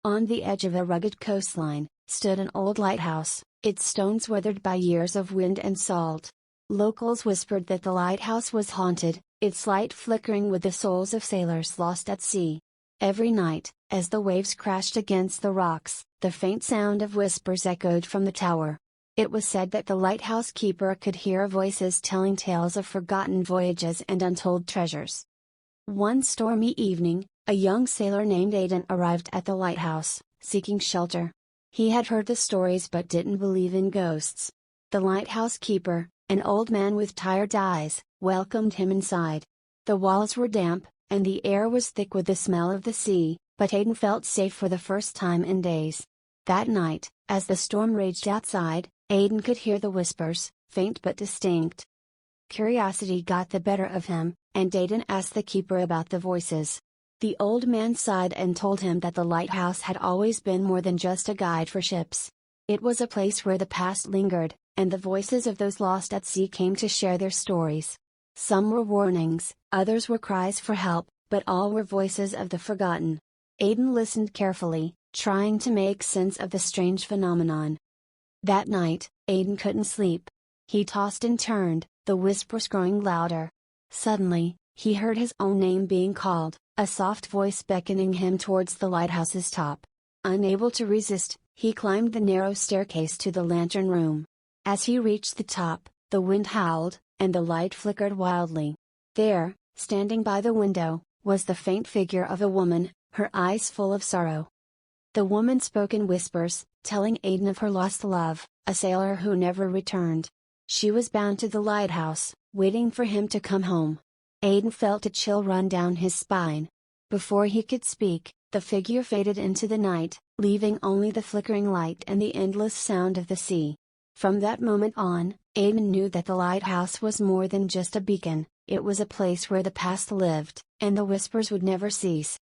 On the edge of a rugged coastline, stood an old lighthouse, its stones weathered by years of wind and salt. Locals whispered that the lighthouse was haunted, its light flickering with the souls of sailors lost at sea. Every night, as the waves crashed against the rocks, the faint sound of whispers echoed from the tower. It was said that the lighthouse keeper could hear voices telling tales of forgotten voyages and untold treasures. One stormy evening, a young sailor named Aiden arrived at the lighthouse, seeking shelter. He had heard the stories but didn't believe in ghosts. The lighthouse keeper, an old man with tired eyes, welcomed him inside. The walls were damp, and the air was thick with the smell of the sea, but Aiden felt safe for the first time in days. That night, as the storm raged outside, Aiden could hear the whispers, faint but distinct. Curiosity got the better of him, and Aiden asked the keeper about the voices. The old man sighed and told him that the lighthouse had always been more than just a guide for ships. It was a place where the past lingered, and the voices of those lost at sea came to share their stories. Some were warnings, others were cries for help, but all were voices of the forgotten. Aiden listened carefully, trying to make sense of the strange phenomenon. That night, Aiden couldn't sleep. He tossed and turned, the whispers growing louder. Suddenly, he heard his own name being called, a soft voice beckoning him towards the lighthouse's top. Unable to resist, he climbed the narrow staircase to the lantern room. As he reached the top, the wind howled, and the light flickered wildly. There, standing by the window, was the faint figure of a woman, her eyes full of sorrow. The woman spoke in whispers, telling Aiden of her lost love, a sailor who never returned. She was bound to the lighthouse, waiting for him to come home. Aiden felt a chill run down his spine. Before he could speak, the figure faded into the night, leaving only the flickering light and the endless sound of the sea. From that moment on, Aiden knew that the lighthouse was more than just a beacon, it was a place where the past lived, and the whispers would never cease.